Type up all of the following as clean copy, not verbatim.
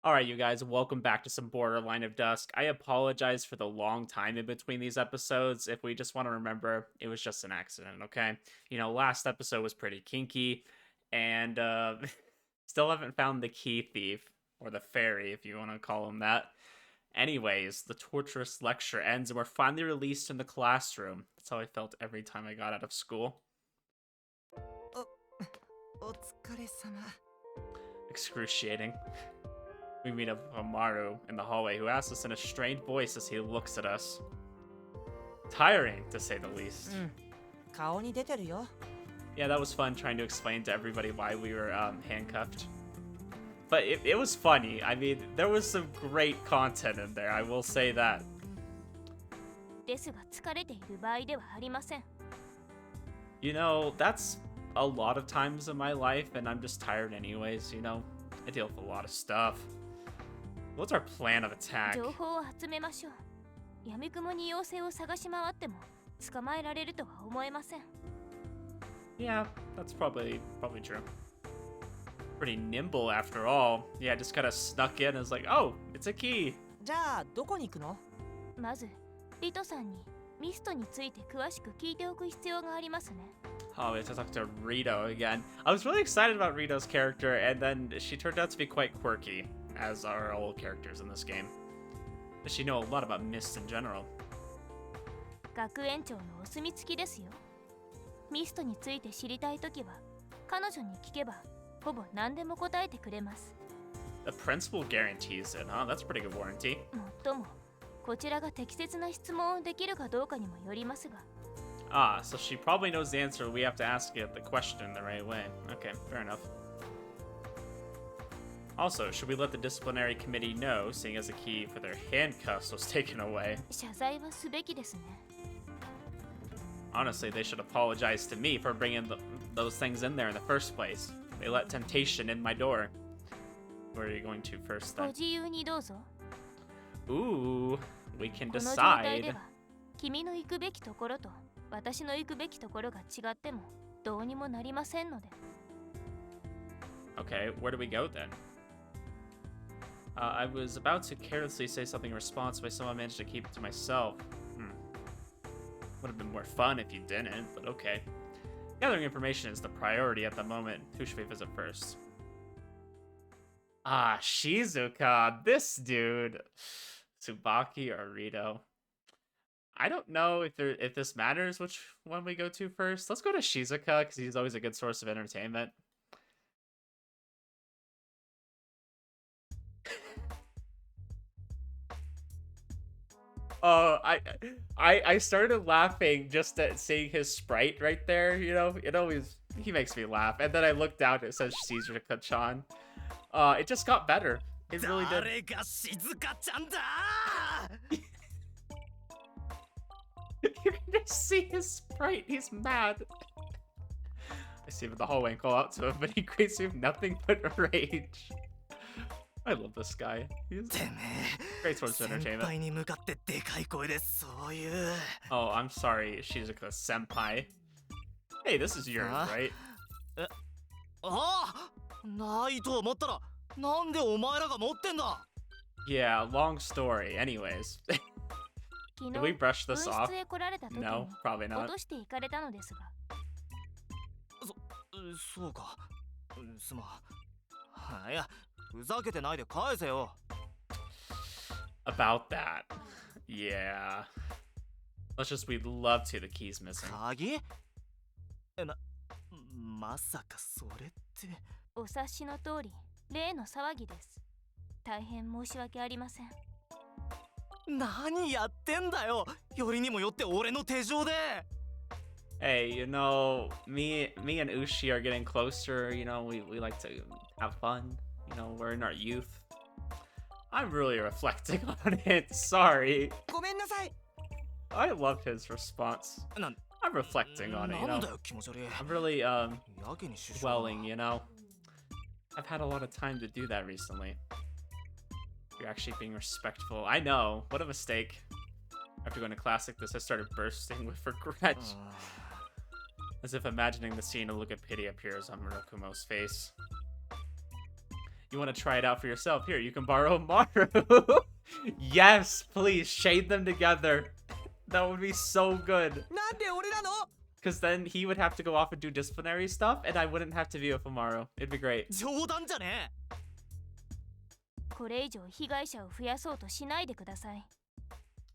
Alright, you guys, welcome back to some Borderline of Dusk. I apologize for the long time in between these episodes. If we just want to remember, it was just an accident, okay? Last episode was pretty kinky, and still haven't found the key thief, or the fairy, if you want to call him that. Anyways, the torturous lecture ends, and we're finally released in the classroom. That's how I felt every time I got out of school. お疲れ様。 Excruciating. We meet up with Amaru in the hallway, who asks us in a strained voice as he looks at us. Tiring, to say the least. 顔に出てるよ。 Yeah, that was fun trying to explain to everybody why we were handcuffed. But it was funny. I mean, there was some great content in there, I will say that. ですが疲れている場合ではありません。 That's a lot of times in my life, and I'm just tired anyways, I deal with a lot of stuff. What's our plan of attack? 情報を集めましょう。闇雲に妖精を探し回っても捕まえられるとは思えません。 Yeah, that's probably true. Pretty nimble after all. Yeah, just kind of snuck in and was like, oh, it's a key. じゃあどこに行くの？まず、リトさんにミストについて詳しく聞いておく必要がありますね。 Oh, we have to talk to Rito again. I was really excited about Rito's character, and then she turned out to be quite quirky, as are all characters in this game. Does she know a lot about Mist in general? 学園長のお墨付きですよ。ミストについて知りたいときは、彼女に聞けばほぼ何でも答えてくれます。 The principal guarantees it, huh? That's a pretty good warranty. もっとも、こちらが適切な質問をできるかどうかにもよりますが。 Ah, so she probably knows the answer. We have to ask it the question the right way. Okay, fair enough. Also, should we let the disciplinary committee know, seeing as the key for their handcuffs was taken away? 謝罪はすべきですね。 Honestly, they should apologize to me for bringing those things in there in the first place. They let temptation in my door. Where are you going to first ご then? 自由にどうぞ。 Ooh, we can この状態 decide. では、君の行くべきところと私の行くべきところが違ってもどうにもなりませんので。 Okay, where do we go then? I was about to carelessly say something in response, but I somehow managed to keep it to myself. Would have been more fun if you didn't, but okay. Gathering information is the priority at the moment. Who should we visit first? Ah, Shizuka, this dude. Tsubaki or Rito. I don't know if this matters which one we go to first. Let's go to Shizuka, because he's always a good source of entertainment. I started laughing just at seeing his sprite right there, he makes me laugh. And then I looked down, it says Shizuka-chan. It just got better. It really did. You can just see his sprite, he's mad. I see him in the hallway and call out to him, but he greets me with nothing but rage. I love this guy. He's great source of entertainment. Oh, I'm sorry, Shizuka senpai. Hey, this is yours, right? Yeah, long story. Anyways. 昨 Did we 日、 brush 分 this 室 off? へ来られた時に No, probably 落 not. としていかれたのですが。そうか。すまん。いや、ふざけてないで返せよ。 About that. Yeah. Let's just, we'd love to. The key's missing. 鍵？まさかそれって。お察しの通り、例の騒ぎです。大変申し訳ありません。 何やってんだよ。よりにもよって俺の手錠で。 Hey, me and Ushi are getting closer. We like to have fun. We're in our youth. I'm really reflecting on it. Sorry. ごめんなさい。 I love his response. I'm reflecting on it, なんだよ気持ち悪い。 I'm really, やけにし dwelling, I've had a lot of time to do that recently. You're actually being respectful. I know. What a mistake. After going to class like this, I started bursting with regret. As if imagining the scene, a look of pity appears on Murakumo's face. You want to try it out for yourself? Here, you can borrow Maru. Yes, please shade them together. That would be so good. なんで俺なの Because then he would have to go off and do disciplinary stuff, and I wouldn't have to be with Amaru. It'd be great. 冗談じゃねこれ以上被害者を増やそうとしないでください。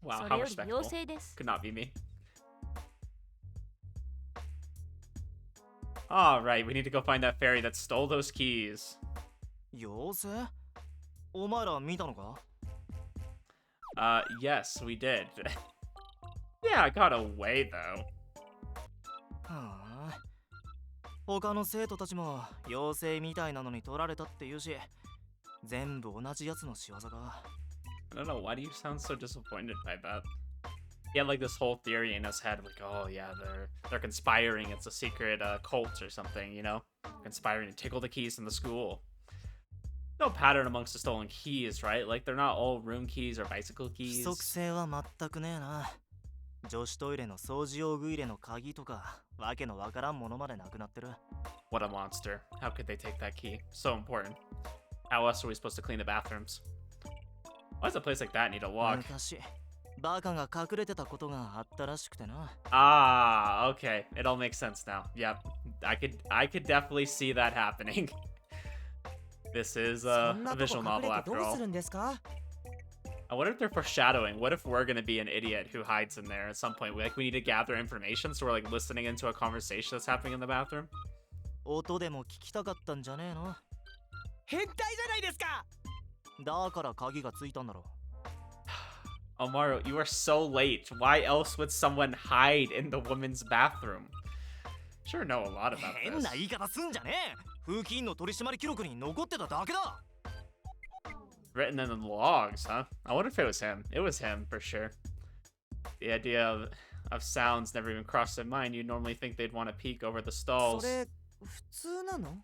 Wow, そ how れより要 respectful. 請です。 Could not be me. Alright, we need to go find that fairy that stole those keys. 妖精お前ら見たのか Yes, we did. Yeah, I got away though. はあ他の生徒たちも妖精みたいなのに取られたって言うし全部同じやつの仕業か I don't know, why do you sound so disappointed by that? He had like this whole theory in his head, like, oh yeah, they're conspiring, it's a secret cult or something, you know? Conspiring to tickle the keys in the school. No pattern amongst the stolen keys, right? Like, they're not all room keys or bicycle 規 keys. 則性は全くねえな女子トイレの掃除用具入れの鍵とかわけのわからんものまでなくなってる What a monster. How could they take that key? So important. How else are we supposed to clean the bathrooms? Why does a place like that need a lock? 昔バカが隠れてたことがあったらしくてな Ah, okay. It all makes sense now. Yep. I could definitely see that happening. This is そ a んなとこ visual 隠 novel れて after どう all. するんですか I wonder if they're foreshadowing. What if we're gonna be an idiot who hides in there at some point? Like, we need to gather information, so we're like listening into a conversation that's happening in the bathroom. 音でも聞きたかったんじゃねえの変態じゃないですかだから鍵がついたんだろ Amaru, you are so late. Why else would someone hide in the women's bathroom? Sure know a lot about 変 this. な言い方すんじゃねえ風紀委員の取締記録に残ってただけだ Written in the logs, huh? I wonder if it was him. It was him, for sure. The idea of sounds never even crossed their mind. You'd normally think they'd want to peek over the そ stalls. れ普通なの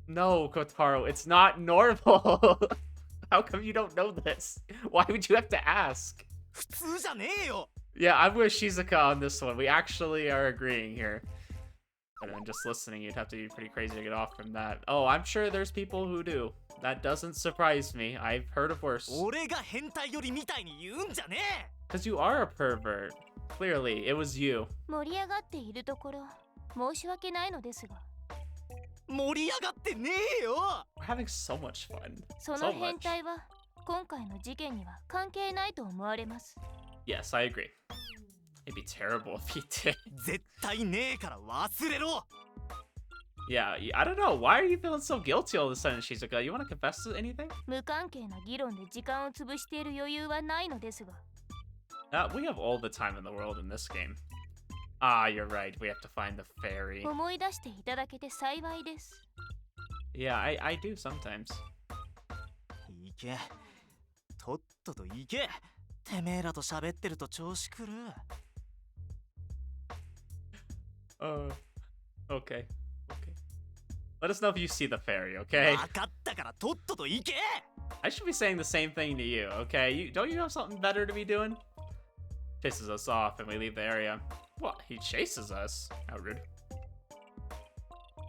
No, Kotaro, it's not normal. How come you don't know this? Why would you have to ask? 普通じゃねえよ Yeah, I'm with Shizuka on this one. We actually are agreeing here. And then just listening, you'd have to be pretty crazy to get off from that. Oh, I'm sure there's people who do. That doesn't surprise me. I've heard of worse. 俺が変態よりみたいに言うんじゃね Because you are a pervert. Clearly, it was you. 盛り上がっているところ申し訳ないのですが、え盛り上がってねえよ We're having so much fun. そ So の変 much. 態は今回の事件には関係ないと思われます。 Yes, I agree. It'd be terrible if he did. 絶対ねえから忘れろ Yeah, I don't know. Why are you feeling so guilty all of a sudden, Shizuka? You want to confess to anything? 無関係な議論で時間を潰している余裕はないのですが、 We have all the time in the world in this game. Ah, you're right. We have to find the fairy. 思い出していただけて幸いです。 Yeah, I do sometimes. 行けとっとと行けてめえらと喋ってると調子くる Okay. Let us know if you see the fairy, okay? 分かったからとっとと行け I should be saying the same thing to you, okay? Don't you have something better to be doing? Pisses us off and we leave the area. What? He chases us? How rude.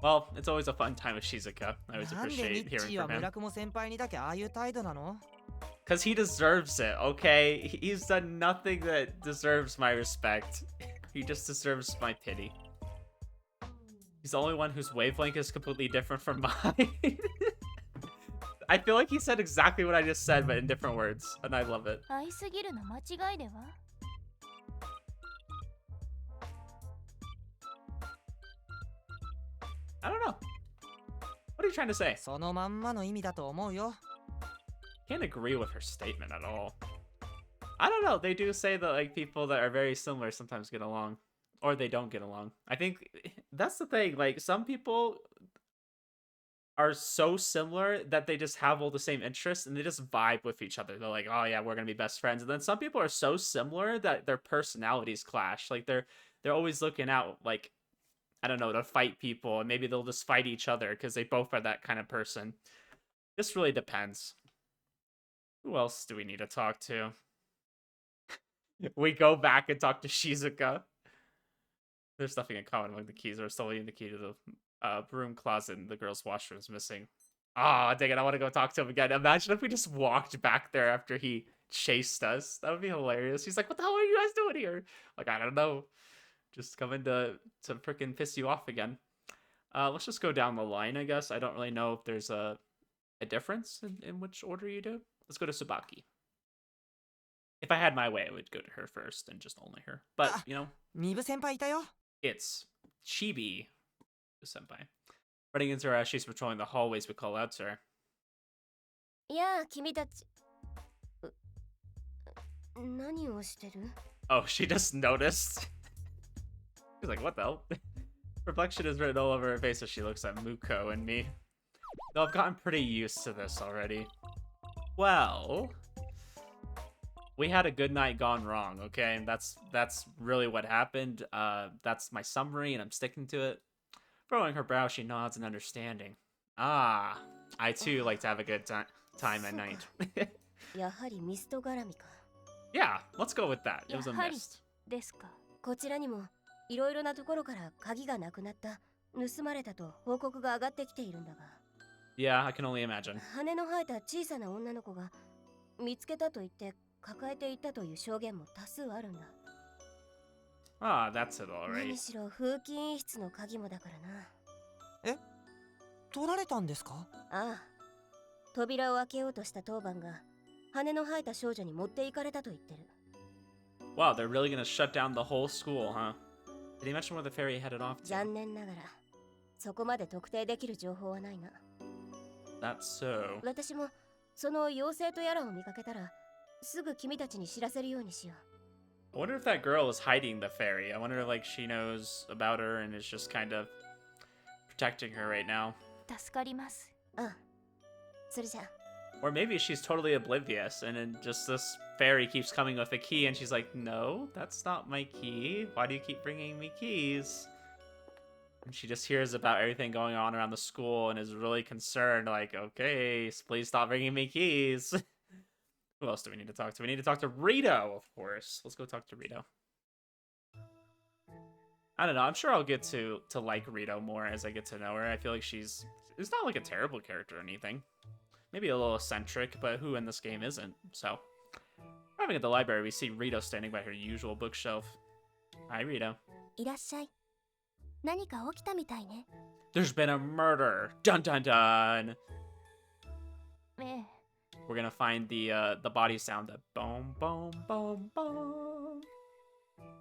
Well, it's always a fun time with Shizuka. I always なんでニ appreciate ッチ hearing ーは from him. 村雲先輩にだけああいう態度なの Because he deserves it, okay? He's done nothing that deserves my respect. He just deserves my pity. He's the only one whose wavelength is completely different from mine. I feel like he said exactly what I just said, but in different words. And I love it. 愛すぎるの間違いでは？ I don't know. What are you trying to say? そのまんまの意味だと思うよ Can't agree with her statement at all. I don't know. They do say that like people that are very similar sometimes get along, or they don't get along. I think that's the thing. Like some people are so similar that they just have all the same interests and they just vibe with each other. They're like, oh yeah, we're gonna be best friends. And then some people are so similar that their personalities clash. Like they're always looking out like, I don't know, to fight people, and maybe they'll just fight each other because they both are that kind of person. This really depends. Who else do we need to talk to? We go back and talk to Shizuka. There's nothing in common among the keys. We're solely in the key to the broom closet and the girls' washroom is missing. Ah, dang it, I want to go talk to him again. Imagine if we just walked back there after he chased us. That would be hilarious. He's like, what the hell are you guys doing here? Like, I don't know. Just coming to freaking piss you off again. Let's just go down the line, I guess. I don't really know if there's a difference in which order you do. Let's go to Tsubaki. If I had my way, I would go to her first and just only her. But, you know, ミブ先輩いたよ it's Chibi senpai. Running into her as she's patrolling the hallways, we call out to her. いやあ君たち何をしてる Oh, she just noticed. She's like, what the hell? Reflection is written all over her face as she looks at Muko and me. Though I've gotten pretty used to this already. Well, we had a good night gone wrong, okay? That's really what happened. That's my summary, and I'm sticking to it. Furrowing her brow, she nods in understanding. Ah, I too like to have a good time at night. やはりミスト絡みか Yeah, let's go with that. It was a やはり mist. ですかこちらにもいろいろなところから鍵がなくなった盗まれたと報告が上がってきているんだが Yeah, I can only imagine. 羽の生えた小さな女の子が見つけたと言って抱えていったという証言も多数あるんだ Ah, that's it 何 alright. しろ風紀委員室の鍵もだからな取られたんですかああ扉を開けようとした当番が羽の生えた少女に持って行かれたと言ってる Wow, they're really gonna shut down the whole school, huh? Did he mention where the ferry headed off to? 残念ながらそこまで特定できる情報はないな That's so. 私もその妖精とやらを見かけたらすぐ君たちに知らせるようにしよ I wonder if that girl is hiding the ferry. I wonder if, like, she knows about her and is just kind of protecting her right now. う助かりますああそれじゃ Or maybe she's totally oblivious and then just this fairy keeps coming with a key and she's like, no, that's not my key. Why do you keep bringing me keys? And she just hears about everything going on around the school and is really concerned, like, okay, please stop bringing me keys. Who else do we need to talk to? We need to talk to Rito, of course. Let's go talk to Rito. I don't know. I'm sure I'll get to like Rito more as I get to know her. I feel like she's not like a terrible character or anything. Maybe a little eccentric, but who in this game isn't? So, arriving at the library, we see Rito standing by her usual bookshelf. Hi, Rito. いらっしゃい何か起きたみたいね There's been a murder. Dun dun dun. ええ We're gonna find the body sound that boom boom boom boom.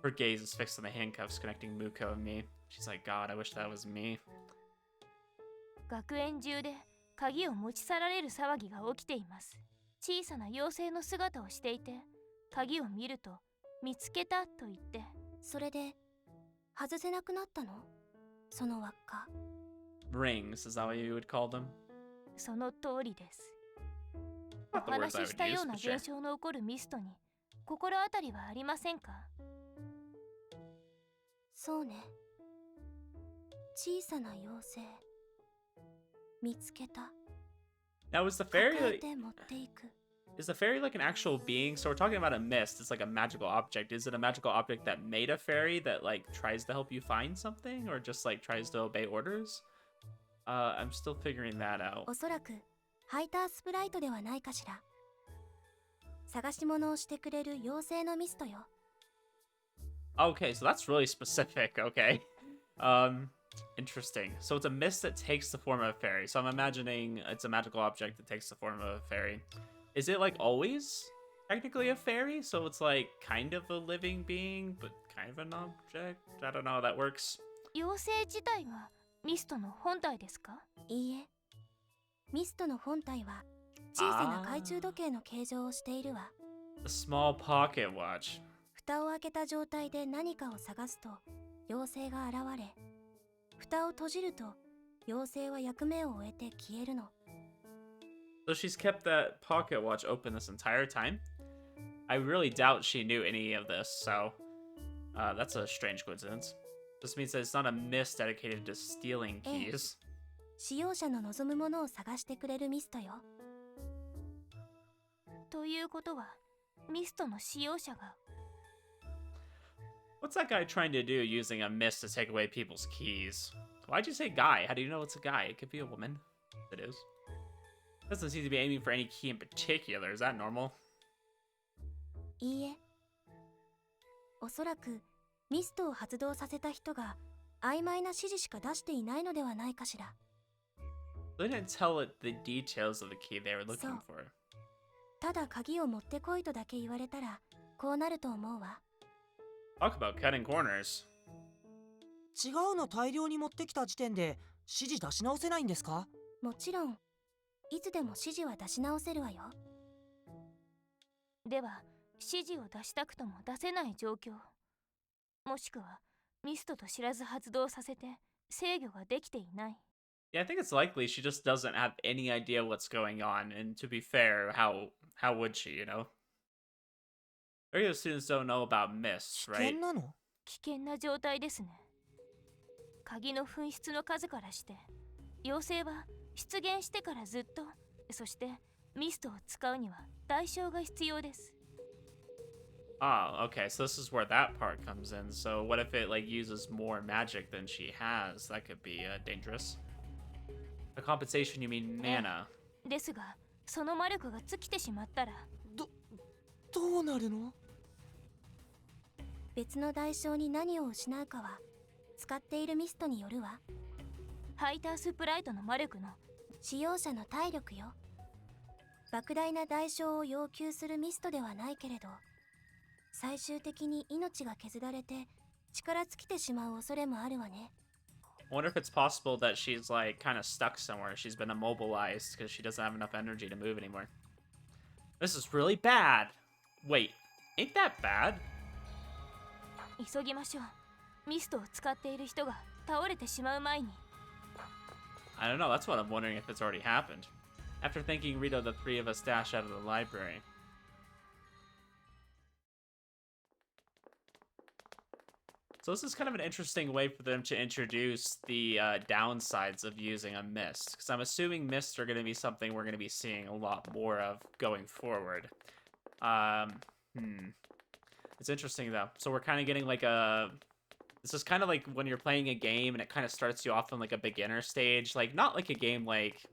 Her gaze is fixed on the handcuffs connecting Muko and me. She's like, God, I wish that was me. 学園中で鍵を持ち去られる騒ぎが起きています小さな妖精の姿をしていて鍵を見ると見つけたと言ってそれで外せなくなったのその輪っか Rings, is that what you would call them? その通りですお Not the words I 話し would したよ use, うな but sure. 現象の起こるミストに心当たりはありませんかそうね小さな妖精見つけた Now, is the 抱 fairy えて持っていく is the fairy like an actual being? So we're talking about a mist. It's like a magical object. Is it a magical object that made a fairy that like tries to help you find something, or just like tries to obey orders? I'm still figuring that out. おそらくハイタースプライトではないかしら探し物をしてくれる妖精のミストよ Okay, so that's really specific. Okay. Interesting. So it's a mist that takes the form of a fairy. So I'm imagining it's a magical object that takes the form of a fairy. Is it like always technically a fairy? So it's like kind of a living being, but kind of an object? I don't know how that works. 妖精自体がミストの本体ですかいいえミストの本体は小さな懐中時計の形状をしているわ A small pocket watch. 蓋を開けた状態で何かを探すと妖精が現れ蓋を閉じると妖精は役目を終えて消えるの So she's kept that pocket watch open this entire time? I really doubt she knew any of this, so that's a strange coincidence. This means that it's not a mist dedicated to stealing keys. 使用者の望むものを探してくれるミストよということはミストの使用者が What's that guy trying to do using a mist to take away people's keys? Why'd you say guy? How do you know it's a guy? It could be a woman. It is. Doesn't seem to be aiming for any key in particular. Is that normal? いいえ。おそらくミストを発動させた人が曖昧な指示しか出していないのではないかしら。They didn't tell it the details of the key they were looking for. ただ鍵を持ってこいとだけ言われたらこうなると思うわ。Talk about cutting corners. 違うの大量に持ってきた時点で指示出し直せないんですか？もちろん、いつでも指示は出し直せるわよ。では指示を出したくとも出せない状況、もしくはミストと知らず発動させて制御ができていない。 Yeah, I think it's likely she just doesn't have any idea what's going on. And to be fair, how would she, you know? Regular students don't know about mists, 危 right? 険なの？危険な状態ですね。鍵の紛失の数からして妖精は出現してからずっと、そしてミストを使うには代償が必要です。 Oh, okay, so this is where that part comes in. So what if it like uses more magic than she has? That could be dangerous. The compensation, you mean mana? ですがその魔力が尽きてしまったらどうなるの？別の代償に何を失うかは使っているミストによるわ。ハイタースプライトの魔力の使用者の体力よ。莫大な代償を要求するミストではないけれど、最終的に命が削られて力尽きてしまう恐れもあるわね。 I wonder if it's possible that she's like kind of stuck somewhere. She's been immobilized because she doesn't have enough energy to move anymore. This is really bad. Wait, ain't that bad? 急ぎましょう。ミストを使っている人が倒れてしまう前に。 I don't know, that's what I'm wondering if it's already happened. After thanking Rito, the three of us dash out of the library. So this is kind of an interesting way for them to introduce the downsides of using a mist. Because I'm assuming mists are going to be something we're going to be seeing a lot more of going forward. It's interesting though. So we're kind of getting like a... This is kind of like when you're playing a game and it kind of starts you off on like a beginner stage. Like, not like a game like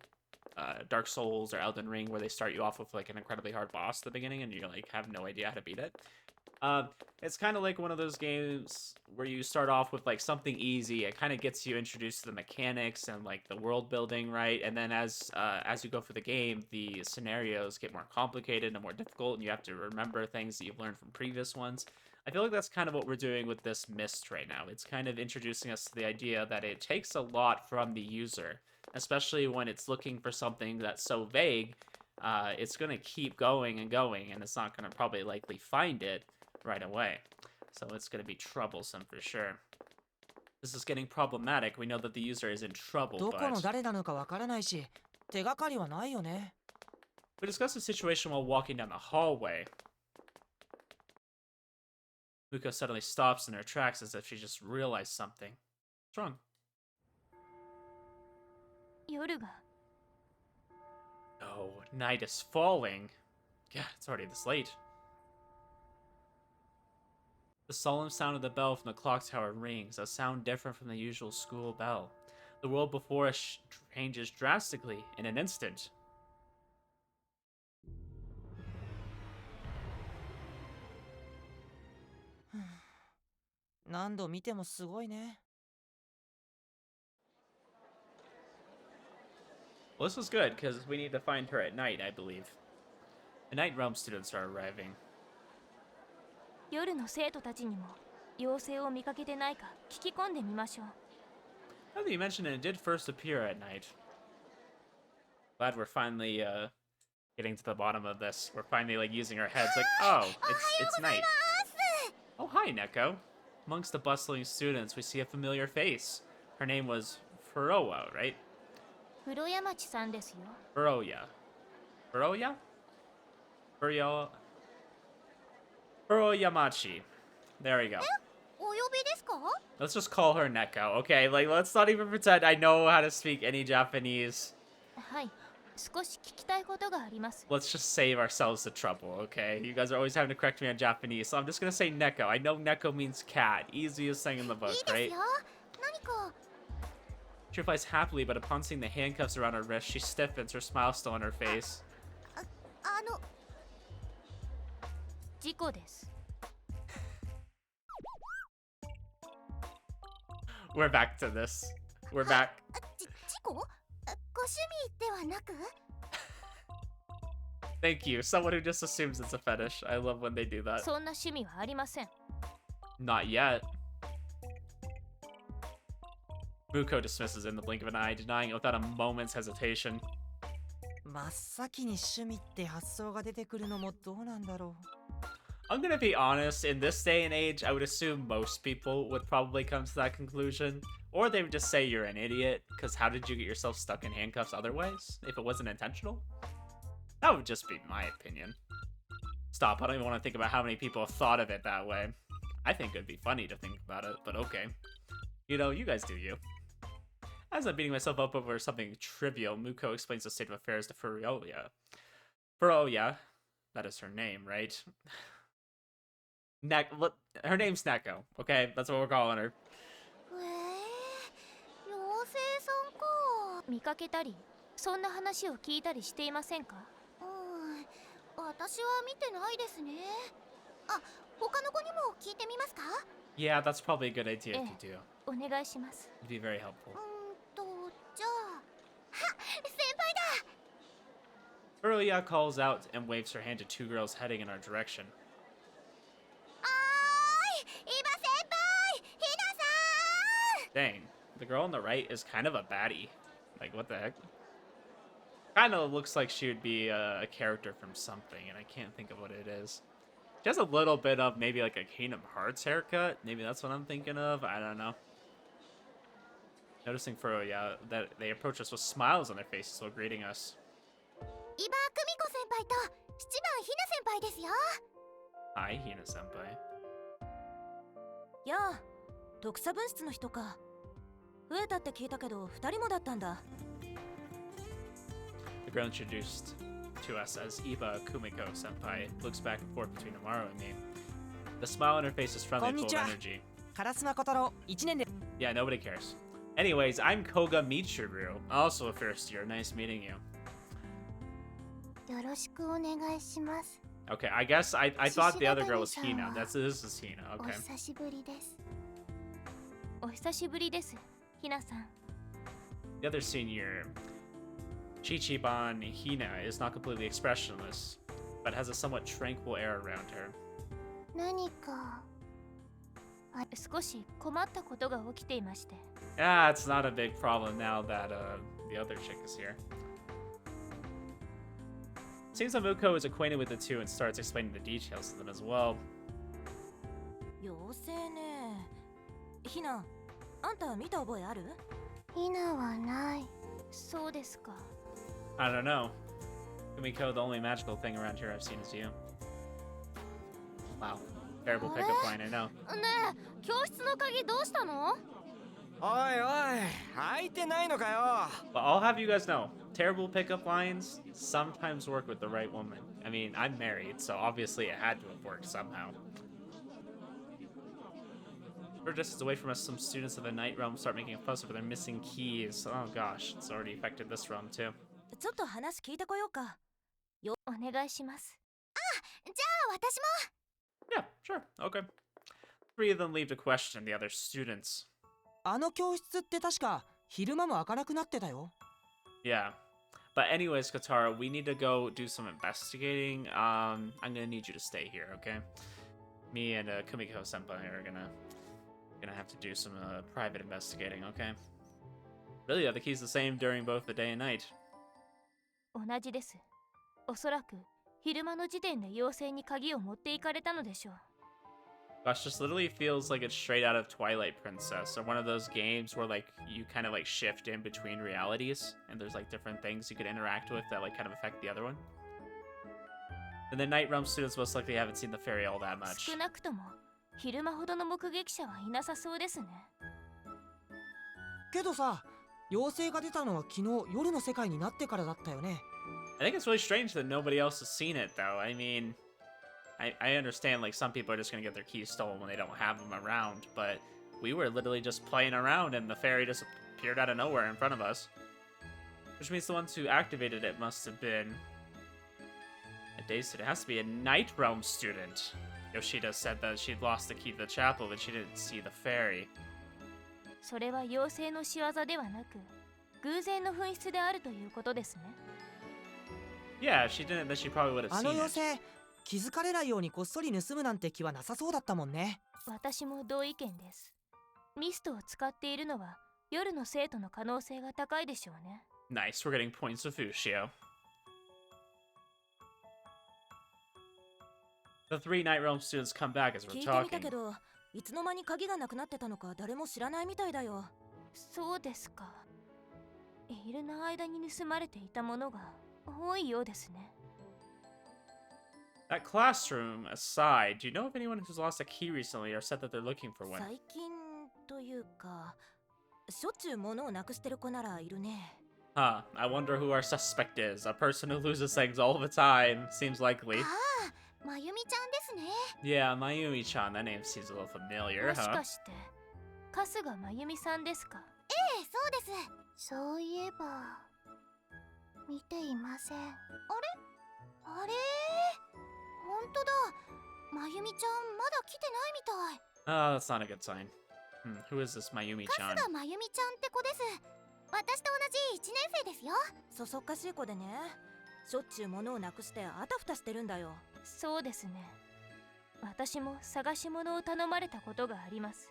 Dark Souls or Elden Ring where they start you off with like an incredibly hard boss at the beginning and you like have no idea how to beat it. It's kind of like one of those games where you start off with like something easy. It kind of gets you introduced to the mechanics and like the world building, right? And then as you go through the game, the scenarios get more complicated and more difficult, and you have to remember things that you've learned from previous ones. I feel like that's kind of what we're doing with this mist right now. It's kind of introducing us to the idea that it takes a lot from the user, especially when it's looking for something that's so vague. It's going to keep going and going, and it's not going to probably likely find it right away. So it's going to be troublesome for sure. This is getting problematic. We know that the user is in trouble, どこの but 誰なのかわからないし、手がかりはないよね。 we discussed the situation while walking down the hallway. Muko suddenly stops in her tracks as if she just realized something. What's wrong? 夜が Oh, night is falling. God, it's already this late. The solemn sound of the bell from the clock tower rings, a sound different from the usual school bell. The world before us changes drastically in an instant. 何度見てもすごいね。 Well, this was good, because we need to find her at night, I believe. The Night Realm students are arriving. 夜の生徒たちにも妖精を見かけてないか聞き込んでみましょう。 Now that you mention it, it did first appear at night. Glad we're finally getting to the bottom of this. We're finally like using our heads like, oh, it's night. Oh, hi, Neko. Amongst the bustling students, we see a familiar face. Her name was Furoa, right? 黒山町さんですよ。 Furoya. Furoya? Furoyamachi. There we go. お呼びですか？ Let's just call her Neko, okay? Like, let's not even pretend I know how to speak any Japanese. はい、少し聞きたいことがあります。 Let's just save ourselves the trouble, okay? You guys are always having to correct me on Japanese, so I'm just gonna say Neko. I know Neko means cat. Easiest thing in the book, いいです right? よ。何か She replies happily, but upon seeing the handcuffs around her wrist, she stiffens, her smile still on her face. あの事故です。 We're back to this. We're back. 事故？ご趣味ではなく？ Thank you. Someone who just assumes it's a fetish. I love when they do that. そんな趣味はありません。 Not yet. Muko dismisses in the blink of an eye, denying it without a moment's hesitation. 真っ先に趣味って発想が出てくるのもどうなんだろう。 I'm gonna be honest, in this day and age, I would assume most people would probably come to that conclusion. Or they would just say you're an idiot, because how did you get yourself stuck in handcuffs otherwise, if it wasn't intentional? That would just be my opinion. Stop, I don't even want to think about how many people have thought of it that way. I think it'd be funny to think about it, but okay. You know, you guys do you. As I'm beating myself up over something trivial, Muko explains the state of affairs to Furuya. Furuya, that is her name, right? Her name's Neko, okay? That's what we're calling her. 妖精さんか。見かけたり、そんな話を聞いたりしていませんか？私は見てないですね。あ、他の子にも聞いてみますか？ Yeah, that's probably a good idea if you do. お願いします。 It'd be very helpful. じゃあ、は、先輩だ。 Furuya calls out and waves her hand to two girls heading in our direction. おーい、伊庭先輩、ひなさん。 Dang, the girl on the right is kind of a baddie. Like, what the heck? Kind of looks like she would be a character from something, and I can't think of what it is. She has a little bit of maybe like a Kingdom Hearts haircut. Maybe that's what I'm thinking of. I don't know. Noticing Furuya that they approach us with smiles on their faces while greeting us. 伊庭久美子先輩と七番ひな先輩ですよ。 Hi, Hina senpai. やあ、特差分室の人か。増えたって聞いたけど、二人もだったんだ。The girl introduced to us as Iba Kumiko senpai looks back and forth between Amaru and me. The smile on her face is friendly and full of energy. 烏丸小太郎1年で。 Yeah, nobody cares. Anyways, I'm Koga Michiru, also a first year. Nice meeting you. よろしくお願いします。 Okay, I guess I thought the other girl was Hina. This is Hina. お Okay. 久しぶりです。お久しぶりです、ひなさん。 The other senior, Chichiban Hina, is not completely expressionless, but has a somewhat tranquil air around her. 何か。少し困ったことが起きていまして。 Ah, it's not a big problem now that the other chick is here. Seems that Muko is acquainted with the two and starts explaining the details to them as well. 妖精ね。ひな、あんた見た覚えある？ひなはない。そうですか。 I don't know. Kumiko, the only magical thing around here I've seen is you. Wow. Terrible pickup line, I know. ねえ、教室の鍵どうしたの？おいおい、開いてないのかよ。 But I'll have you guys know, terrible pickup lines sometimes work with the right woman. I mean, I'm married, so obviously it had to have worked somehow. Short distance away from us, some students of the night realm start making a fuss over their missing keys. Oh gosh, it's already affected this realm too. ちょっと話聞いてこようか。お願いします。じゃあ私も。 Yeah, sure, okay. Three of them leave to question the other students. あの教室って確か昼間も開かなくなってたよ。 Yeah. But anyways, Katara, we need to go do some investigating. I'm gonna need you to stay here, okay? Me and Kumiko senpai are gonna have to do some private investigating, okay? Really, the key's the same during both the day and night. 同じです。おそらく昼間の時点で妖精に鍵を持っていかれたのでしょう。 Gosh, this literally feels like it's straight out of Twilight Princess, or one of those games where like you kind of like shift in between realities, and there's like different things you could interact with that like kind of affect the other one. And the Night Realm students most likely haven't seen the fairy all that much. 少なくとも昼間ほどの目撃者はいなさそうですね。けどさ、妖精が出たのは昨日夜の世界になってからだったよね。 I think it's really strange that nobody else has seen it, though. I mean, I understand, like, some people are just gonna get their keys stolen when they don't have them around, but we were literally just playing around and the fairy just appeared out of nowhere in front of us. Which means the ones who activated it must have been a day student. It has to be a Night Realm student. Yoshida said that she'd lost the key to the chapel, but she didn't see the fairy. それは妖精の仕業ではなく、偶然の紛失であるということですね。Yeah, if she didn't, then she probably would have あの seen 妖 it. 精気づかれないようにこっそり盗むなんて気はなさそうだったもんね。私も同意見です。ミストを使っているのは夜の生徒の可能性が高いでしょうね。Nice, we're getting points of ushio. The 3 Night Realm students come back as 聞 we're いてみた talking. けど、いつの間に鍵がなくなってたのか誰も知らないみたいだよ。そうですか。いるの間に盗まれていたものが多いようですね。That classroom aside, do you know of anyone who's lost a key recently or said that they're looking for one? 最近というか、しょっちゅう物をなくしてる子ならいるね。Huh, I wonder who our suspect is. A person who loses things all the time. Seems likely. まゆみちゃんですね。 Yeah, Mayumi-chan, that name seems a little familiar, もし huh? かして春日真由美さんですか？ええ、そうです。そういえば見ていません。あれ本当だ。まゆみちゃんまだ来てないみたい。 Oh, that's not a good sign. Who is this 春 Mayumi-chan? 日まゆみちゃんって子です。私と同じ1年生ですよ。そそっかしい子でね。しょっちゅう物をなくしてあたふたしてるんだよ。そうですね。私も探し物を頼まれたことがあります。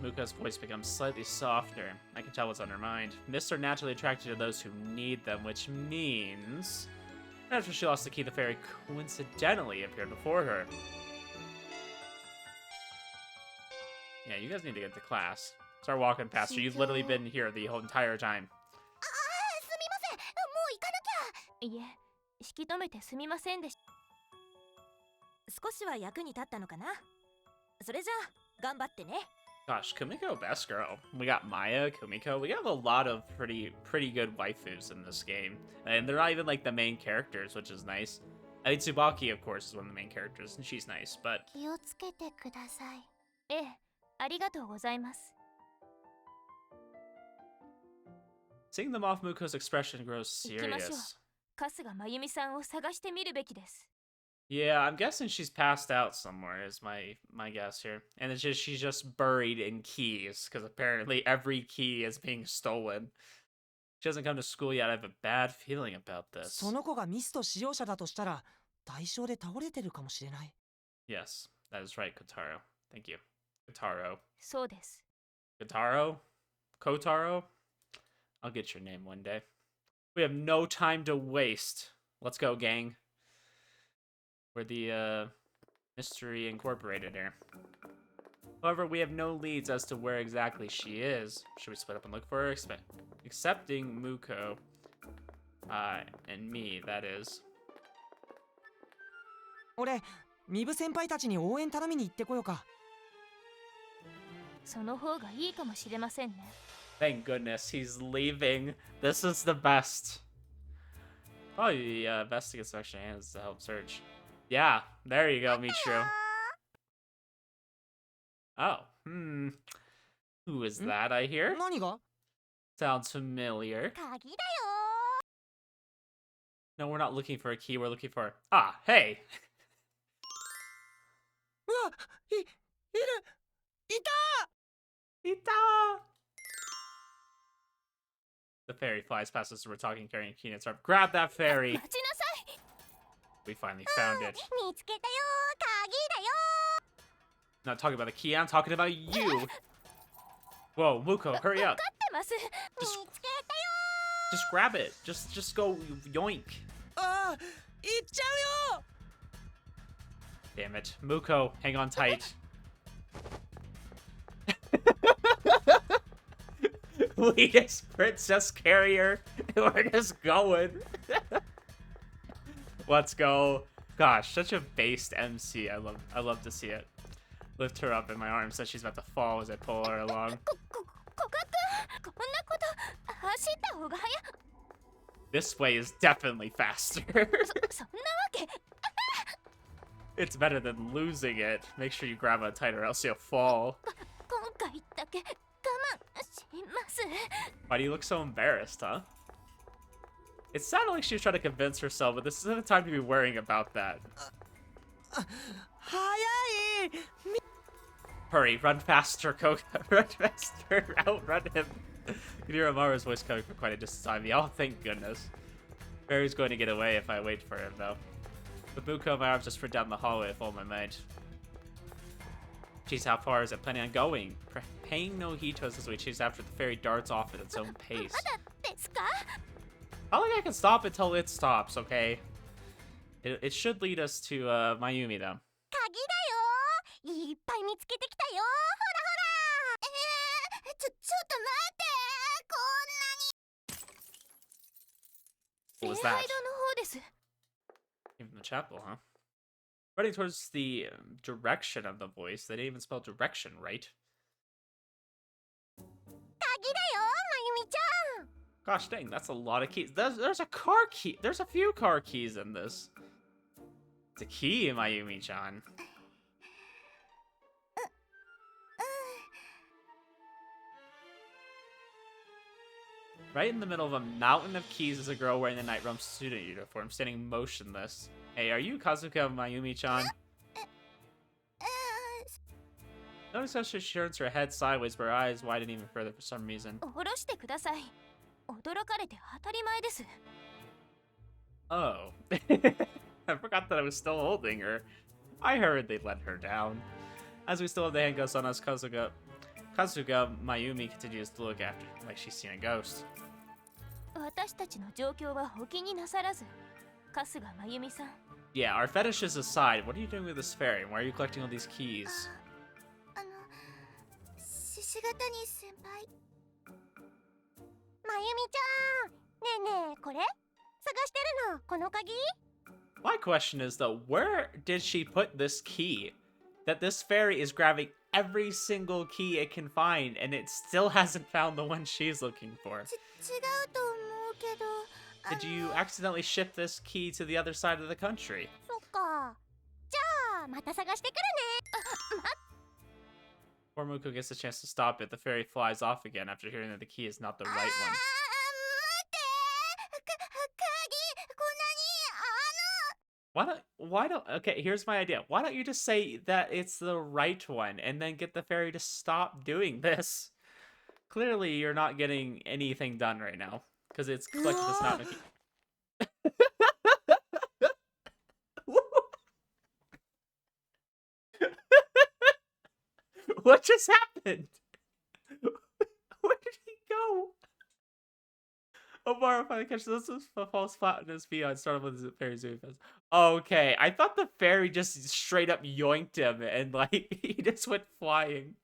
Muka's voice becomes slightly softer. I can tell what's on her mind. Mists are naturally attracted to those who need them, which means... After she lost the key, the fairy coincidentally appeared before her. Yeah, you guys need to get to class. Start walking past her. You've literally been here the whole entire time. すみません。もう行かなきゃ。いえ、引き止めてすみませんでした。少しは役に立ったのかな。それじゃあ頑張ってね。 Gosh, Kumiko, best girl. We got Maya, Kumiko. We have a lot of pretty good waifus in this game. And they're not even like the main characters, which is nice. I think Tsubaki, of course, is one of the main characters, and she's nice, but... 気をつけてください。ええ、ありがとうございます。Seeing them off, Muko's expression grows 行きましょう。 serious. 春日真由美さんを探してみるべきです。Yeah, I'm guessing she's passed out somewhere, is my guess here. And it's just she's just buried in keys, because apparently every key is being stolen. She hasn't come to school yet. I have a bad feeling about this. その子がミスト使用者だとしたら代償で倒れてるかもしれない。 Yes, that is right, Kotaro. Thank you. Kotaro. そうです。 Kotaro? Kotaro? I'll get your name one day. We have no time to waste. Let's go, gang. We're the, Mystery Incorporated here. However, we have no leads as to where exactly she is. Should we split up and look for her? Excepting Muko. And me, that is. 俺、ミブ先輩たちに応援頼みに行ってこようか。その方がいいかもしれませんね。Thank goodness he's leaving. This is the best. Oh, the best to get some extra hands to help search. Yeah, there you go, Michiru. Oh, Who is that I hear? 何が？ Sounds familiar. 鍵だよ。 No, we're not looking for a key, we're looking for... Ah, hey! うわ、いた！ Ita! The fairy flies past us as we're talking, carrying a key in its arm. Grab that fairy! 待ちなさい。 We finally found it. 見つけたよ。鍵だよ。 I'm not talking about the key, I'm talking about you! Whoa, Muko, hurry up! 待ってます。 Just, 見つけたよ。 just grab it. Just go yoink. ああ、行っちゃうよ。 Damn it. Muko, hang on tight. We just princess carrier. We're just going. Let's go. Gosh, such a based MC. I love to see it. Lift her up in my arms as she's about to fall as I pull her along. こんなこと走った方が早。 This way is definitely faster. そんなわけ。 It's better than losing it. Make sure you grab it tight or else you'll fall. 今回言っただけ我慢します。 Why do you look so embarrassed, huh? It sounded like she was trying to convince herself, but this isn't the time to be worrying about that. 早い。 Hurry, run faster, Koga. Run faster, outrun him. You can hear Amara's voice coming from quite a distance behind me. Oh, thank goodness. Barry's going to get away if I wait for him, though. With Muko, my arms just sprint down the hallway with all my might. Jeez, how far is it planning on going? Paying no heed to us as we chase after the ferry darts off at its own pace. まだですか？ I don't think I can stop until it stops, okay? It should lead us to Mayumi, though. 鍵だよ。いっぱい見つけてきたよ。ほらほら。ちょっと待って。こんなに。 What was 礼 that? 拝堂の方です。 Came from the chapel, huh? Running towards the direction of the voice. They didn't even spell direction right. 鍵だよ、まゆみちゃん。 Gosh dang, that's a lot of keys. There's a car key. There's a few car keys in this. It's a key, Mayumi-chan. Right in the middle of a mountain of keys is a girl wearing the night room student uniform, standing motionless. Hey, are you Kazuka Mayumi-chan? Notice how she turns her head sideways, but her eyes widen even further for some reason. 下ろしてください。驚かれて当たり前です。 Oh. I forgot that I was still holding her. I heard they let her down. As we still have the handcuffs on us, Kazuka Mayumi continues to look after like she's seen a ghost. 私たちの状況はお気になさらず。春日まゆみさん。 Yeah, our fetishes aside, what are you doing with this ferry? Why are you collecting all these keys? 獅子型に先輩。まゆみちゃん。ねえねえ、これ探してるの、この鍵？ My question is though, where did she put this key? That this ferry is grabbing every single key it can find, and it still hasn't found the one she's looking for. 違うと思うけど。Did you accidentally ship this key to the other side of the country? そっか。じゃあまた探してくるね。Before Muko gets a chance to stop it, the ferry flies off again after hearing that the key is not the right one. 待って鍵こんなに Why don't, okay, here's my idea. Why don't you just say that it's the right one and then get the ferry to stop doing this? Clearly, you're not getting anything done right now because it's collected this mountain of key. What just happened? Where did he go? Omar finally catches this falls flat on his feet on startled with his fairy zoom fast. Okay, I thought the fairy just straight up yoinked him and like he just went flying.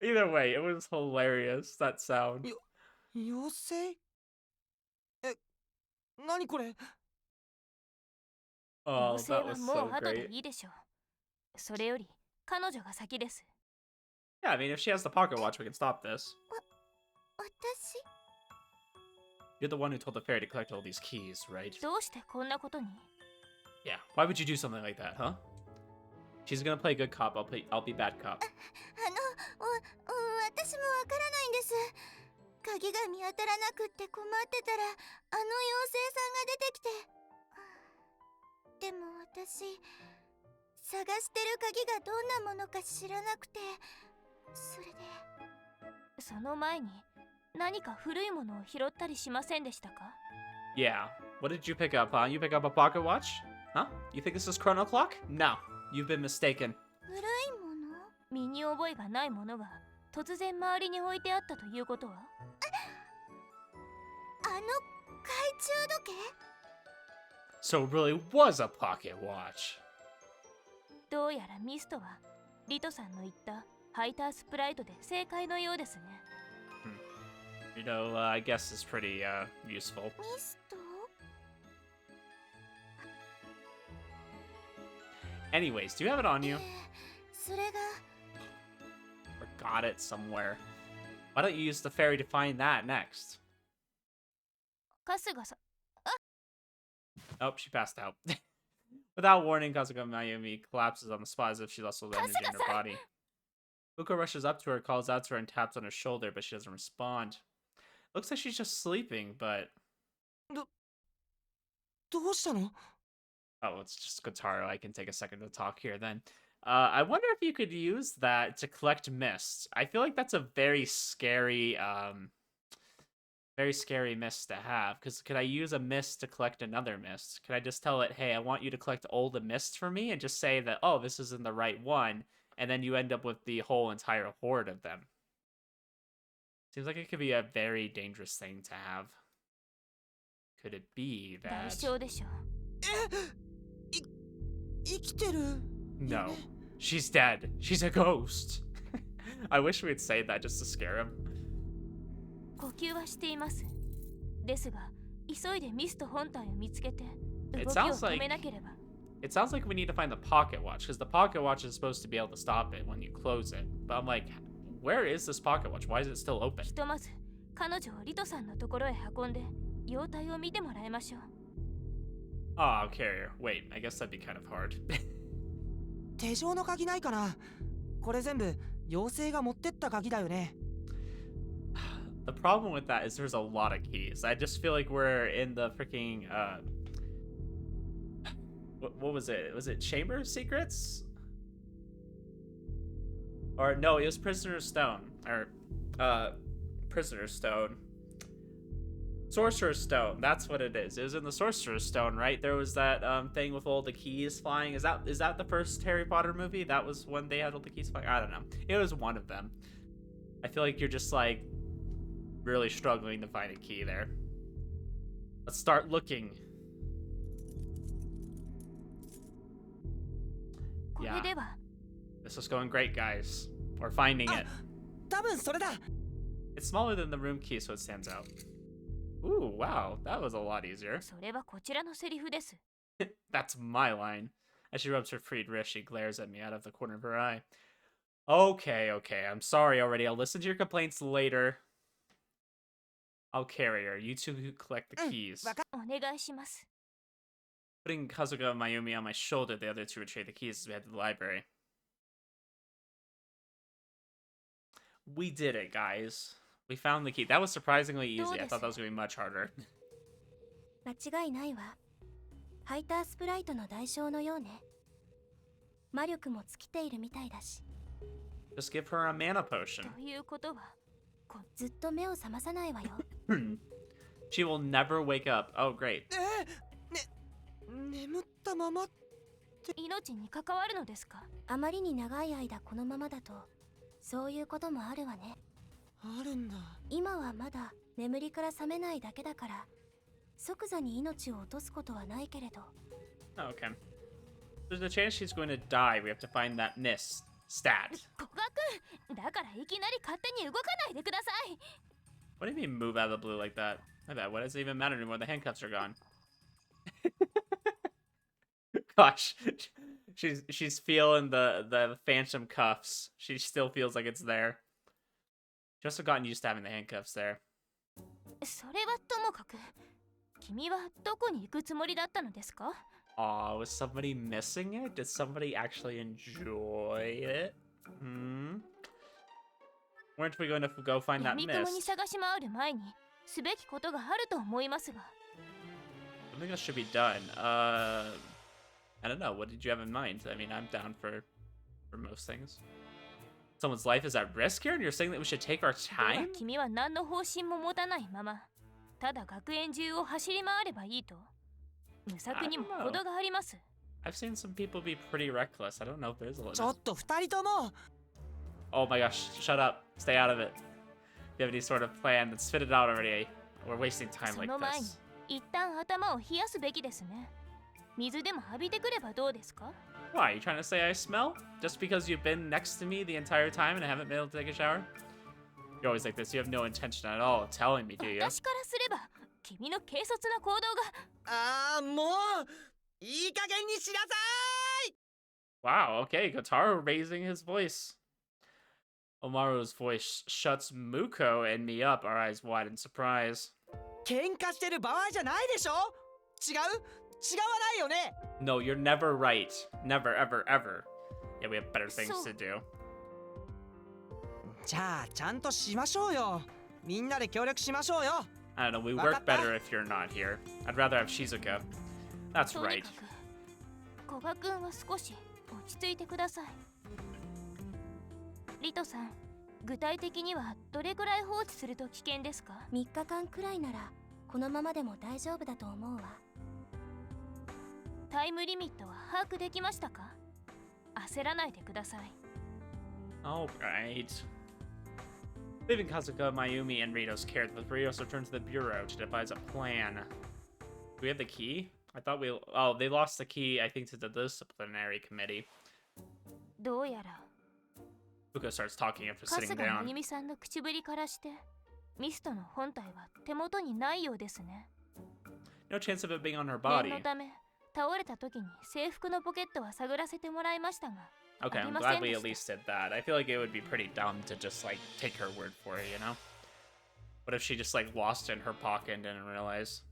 Either way, it was hilarious, that sound. 妖精？何これ？ Oh, 妖精 that は was もう so 後で great. いいでしょう。それより彼女が先です。 Yeah, I mean, if she has the pocket watch, we can stop this. 私 You're the one who told the fairy to collect all these keys, right? どうしてこんなことに？ Yeah, why would you do something like that, huh? She's gonna play good cop, I'll be bad cop. 私もわからないんです。鍵が見当たらなくって困ってたらあの妖精さんが出てきて。でも私探してる鍵がどんなものか知らなくて、それで。その前に何か古いものを拾ったりしませんでしたか？ Yeah, what did you pick up, huh? You pick up a pocket watch? Huh? You think this is Chrono Clock? No, you've been mistaken. 古いもの？身に覚えがないものが突然周りに置いてあったということは？あの懐中時計？ So it really was a pocket watch. どうやらミストはリトさんの言ったハイタースプライトで正解のようですね。You know, I guess it's pretty, useful. ミスト？ Anyways, do you have it on you? それが Or got it somewhere? Why don't you use the fairy to find that next? 春日さん。 Oh, she passed out. Without warning, Kazuka Mayumi collapses on the spot as if she lost all the energy in her body. Uko rushes up to her, calls out to her, and taps on her shoulder, but she doesn't respond. Looks like she's just sleeping, but... どうしたの？ Oh, it's just Kotaro. I can take a second to talk here then. I wonder if you could use that to collect mist. I feel like that's a very scary mist to have. Because could I use a mist to collect another mist? Could I just tell it, hey, I want you to collect all the mists for me, and just say that, oh, this isn't the right one, and then you end up with the whole entire horde of them. Seems like it could be a very dangerous thing to have. Could it be 代 that... 償でしょ。生きてる。 No. She's dead. She's a ghost. I wish we'd say that just to scare him. 呼吸はしています。ですが、急いでミスト本体を見つけて、動 It きを sounds 止 like めなければ。it sounds like we need to find the pocket watch, because the pocket watch is supposed to be able to stop it when you close it. But I'm like, where is this pocket watch? Why is it still open? ひとまず、彼女をリトさんのところへ運んで、容体を見てもらいましょう。Oh, carrier. Wait, I guess that'd be kind of hard. 手錠の鍵ないかな？これ全部妖精が持ってった鍵だよね。The problem with that is there's a lot of keys. I just feel like we're in the freaking what was it? Was it Chamber of Secrets? Or no, it was Prisoner's Stone. Or Prisoner's Stone. Sorcerer's Stone. That's what it is. It was in the Sorcerer's Stone, right? There was that thing with all the keys flying. Is that the first Harry Potter movie? That was when they had all the keys flying? I don't know. It was one of them. I feel like you're just like really struggling to find a key there. Let's start looking. これでは、 This is going great, guys. We're finding it. 多分それだ。 It's smaller than the room key, so it stands out. Ooh, wow. That was a lot easier. それはこちらのセリフです。 That's my line. As she rubs her freed wrist, she glares at me out of the corner of her eye. Okay. I'm sorry already. I'll listen to your complaints later. I'll carry her. You two collect the keys. お願いします。 Putting Kazuka and Mayumi on my shoulder, the other two retrieve the keys as we head to the library. We did it, guys. We found the key. That was surprisingly easy. I thought that was going to be much harder. 間違いないわ。ハイタースプライトの代償のようね。魔力も尽きているみたいだし。 Just give her a mana potion. ということは、ずっと目を覚まさないわよ。She will never wake up. Oh, great. 眠ったまま。命に関わるのですか？あまりに長い間このままだと、そういうこともあるわね。あるんだ。今はまだ眠りから覚めないだけだから、即座に命を落とすことはないけれど。Oh, okay. There's a chance she's going to die. We have to find that mist. Stat. 古賀君、だからいきなり勝手に動かないでください。 What do you mean move out of the blue like that? I bet. What does it even matter anymore? The handcuffs are gone. Gosh. She's feeling the phantom cuffs. She still feels like it's there. She must have gotten used to having the handcuffs there. それはともかく、君はどこに行くつもりだったのですか？ Aw, was somebody missing it? Did somebody actually enjoy it? Weren't we going to go find that 闇雲に mist? 探し回る前に、すべきことがあると思いますが。 Something that should be done. I don't know. What did you have in mind? I mean, I'm down for most things. Someone's life is at risk here, and you're saying that we should take our では time? 君は何の方針も持たないまま、ただ学園中を走り回ればいいと。無策にも程があります。 I've seen some people be pretty reckless. I don't know if there's a limit. ちょっと二人とも。 Oh my gosh, shut up. Stay out of it. If you have any sort of plan, then spit it out already. We're wasting time そ like の前に this. 一旦頭を冷やすべきですね。水でも浴びてくればどうですか？ Why? You trying to say I smell? Just because you've been next to me the entire time and I haven't been able to take a shower? You're always like this. You have no intention at all of telling me, do you? 私からすれば、君の軽率な行動が。ああ、もういい加減にしなさい。 Wow, okay. Kotaro raising his voice. Omaru's voice shuts Muko and me up, our eyes wide in surprise. 喧嘩してる場合じゃないでしょ。違わないよね。 No, you're never right. Never, ever, ever. Yeah, we have better things to do. じゃあちゃんとしましょうよ。みんなで協力しましょうよ。 I don't know, we work better if you're not here. I'd rather have Shizuka. That's とに right. かく古賀くんは少し落ち着いてください。リトさん、具体的にはどれくらい放置すると危険ですか？ 3日間くらいならこのままでも大丈夫だと思うわ。タイムリミットは把握できましたか？焦らないでください。Alright. Leaving Kazuka, Mayumi, and Rito's care, the three of us return to the bureau to devise a plan. Do we have the key? I thought we... Oh, they lost the key, I think, to the disciplinary committee. どうやら Fuka starts talking after 春 sitting 日ま down. ゆみさんの口ぶりからしてミストの本体は手元にないようですね。 No chance of it being on her 念 body. のため倒れた時に制服のポケットは探らせてもらいましたが Okay, I'm glad we at least did that. I feel like it would be pretty dumb to just, like, take her word for it, you know? What if she just, like, lost it in her pocket and didn't realize?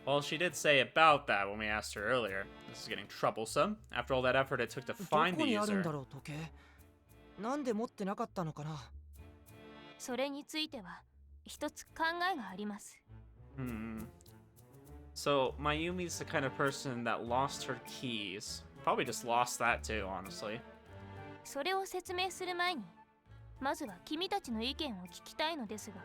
Well, she did say about that when we asked her earlier. This is getting troublesome. After all that effort it took to ど find こ the にあるん user. だろう時計。なんで持ってなかったのかな。それについては一つ考えがあります。 So, Mayumi's the kind of person that lost her keys. Probably just lost that too, honestly. それを説明する前にまずは君たちの意見を聞きたいのですが。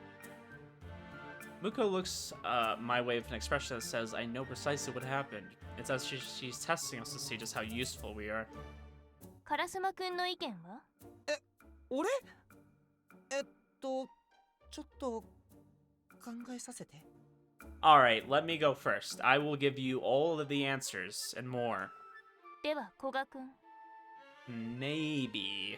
Muko looks my way with an expression that says, I know precisely what happened. It's as she's testing us to see just how useful we are. カラスマくんの意見は？俺？ちょっと考えさせて。 Alright, let me go first. I will give you all of the answers and more. では古賀くん。 Maybe.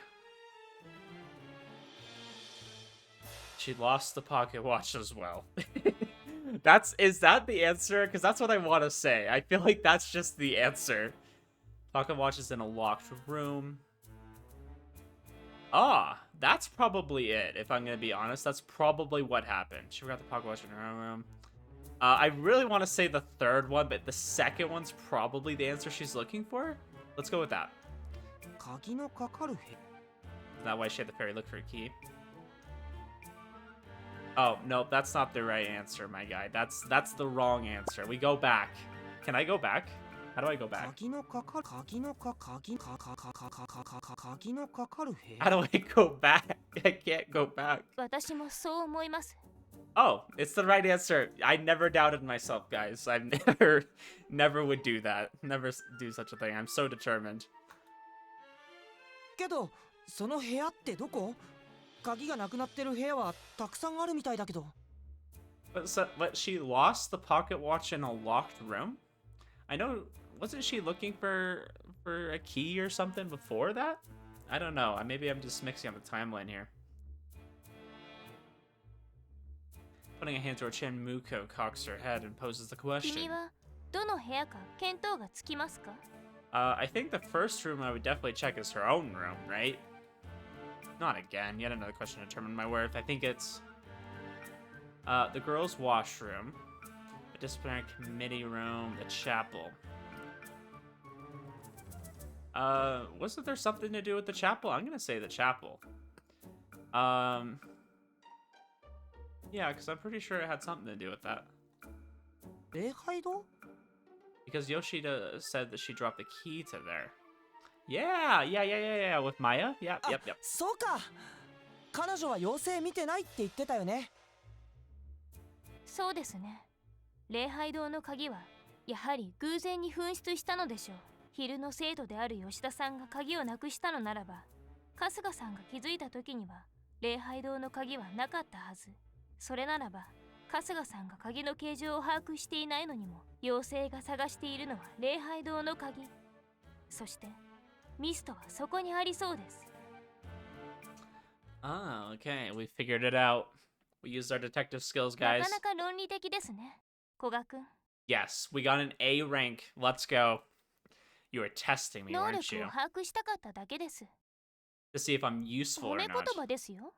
She lost the pocket watch as well. Is that the answer? Because that's what I want to say. I feel like that's just the answer. Pocket watch is in a locked room. Ah, that's probably it. If I'm going to be honest, that's probably what happened. She forgot the pocket watch in her own room. I really want to say the third one, but the second one's probably the answer she's looking for. Let's go with that. 鍵のかかる部屋。 Is that why she had the fairy look for a key? Oh, no, that's not the right answer, my guy. That's the wrong answer. We go back. Can I go back? How do I go back? 鍵のかかる部屋。 How do I go back? I can't go back. 私もそう思います。 Oh, it's the right answer. I never doubted myself, guys. I've never would do that. Never do such a thing. I'm so determined. けどその部屋ってどこ？鍵がなくなってる部屋はたくさんあるみたいだけど。 But she lost the pocket watch in a locked room? I know, wasn't she looking for a key or something before that? I don't know. Maybe I'm just mixing up the timeline here. Putting a hand to her chin, Muko cocks her head and poses the 君 question. はどの部屋か見当がつきますか？ I think the first room I would definitely check is her own room, right? Not again. Yet another question to determine my worth. I think it's the girls' washroom, the disciplinary committee room, the chapel. Wasn't there something to do with the chapel? I'm gonna say the chapel. Yeah, because I'm pretty sure it had something to do with that. 礼拝堂？ Because Yoshida said that she dropped the key to there. Yeah. With Maya? Yep. そうか。彼女は妖精見てないって言ってたよね。そうですね。礼拝堂の鍵はやはり偶然に紛失したのでしょう。昼の生徒である吉田さんが鍵をなくしたのならば、春日さんが気づいた時には礼拝堂の鍵はなかったはず。それならば春日さんが鍵の形状を把握していないのにも、妖精が探しているのは礼拝堂の鍵。そしてミストはそこにありそうです。Ah, okay. We figured it out. We used our detective skills, な guys. かなか論理的ですね、古賀くん。 Yes, we got an A rank. Let's go. You were testing me, 能 weren't 力 you? を把握したかっただけです。 To see if I'm useful 褒 or め言 not. 葉ですよ。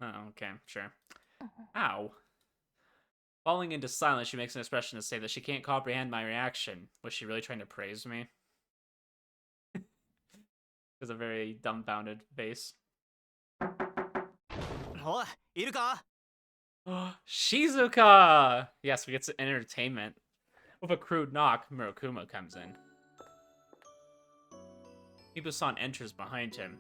Oh, okay, sure. Ow. Falling into silence, she makes an expression to say that she can't comprehend my reaction. Was she really trying to praise me? It's a very dumbfounded face. おい、いるか？ Shizuka! Yes, we get some entertainment. With a crude knock, Murokuma comes in. Ibusan enters behind him.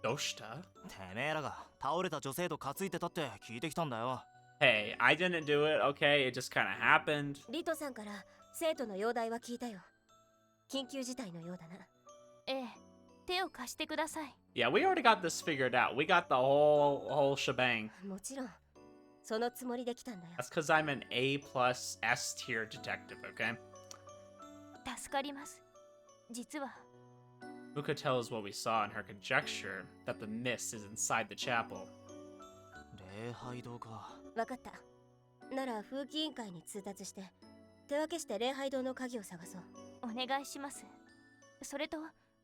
Doshita? てめえらが倒れた女性と担いでたって聞いてきたんだよ。 Hey, I didn't do it, okay? It just kind of happened. リトさんから生徒の容体は聞いたよ。緊急事態のようだな。ええ、手を貸してください。 Yeah, we already got this figured out. We got the whole shebang. もちろん、そのつもりで来たんだよ。 That's because I'm an A plus S tier detective, okay? 助かります。実は Muka tells what we saw in her conjecture that the mist is inside the chapel. 礼拝堂か。わかった。なら風紀委員会に通達して手分けして礼拝堂の鍵を探そう。お願いします。それと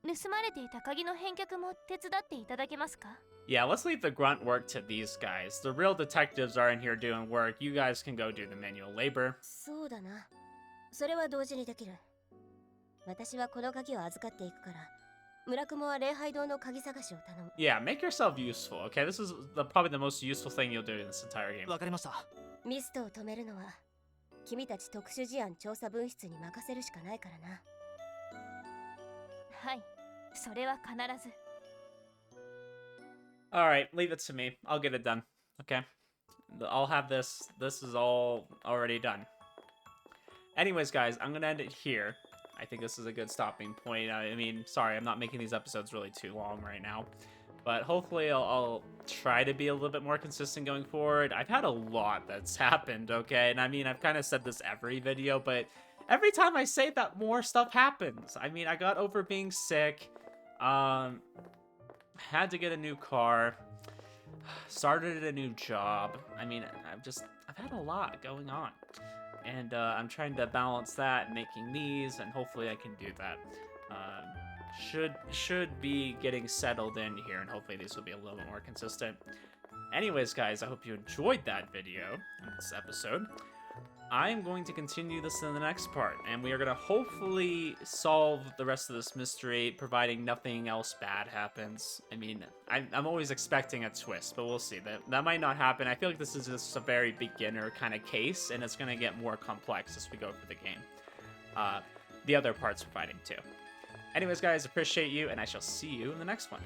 盗まれていた鍵の返却も手伝っていただけますか？ Yeah, let's leave the grunt work to these guys. The real detectives are in here doing work. You guys can go do the manual labor. そうだな。それは同時にできる。私はこの鍵を預かっていくから、村雲は礼拝堂の鍵探しを頼む。Yeah, make yourself useful, okay? This is probably the most useful thing you'll do in this entire game. わかりました。ミストを止めるのは君たち特殊事案調査分室に任せるしかないからな。はい、それは必ず。 Alright, leave it to me. I'll get it done, okay? I'll have this. This is all already done. Anyways, guys, I'm gonna end it here. I think this is a good stopping point. I mean, sorry, I'm not making these episodes really too long right now. But hopefully I'll try to be a little bit more consistent going forward. I've had a lot that's happened, okay? And I mean, I've kind of said this every video, but every time I say that, more stuff happens. I mean, I got over being sick. Had to get a new car. Started a new job. I mean, I've had a lot going on. And I'm trying to balance that, making these, and hopefully I can do that. Should be getting settled in here, and hopefully these will be a little bit more consistent. Anyways, guys, I hope you enjoyed that video, this episode. I am going to continue this in the next part, and we are going to hopefully solve the rest of this mystery, providing nothing else bad happens. I mean, I'm always expecting a twist, but we'll see. That might not happen. I feel like this is just a very beginner kind of case, and it's going to get more complex as we go through the game. The other parts providing too. Anyways, guys, appreciate you, and I shall see you in the next one.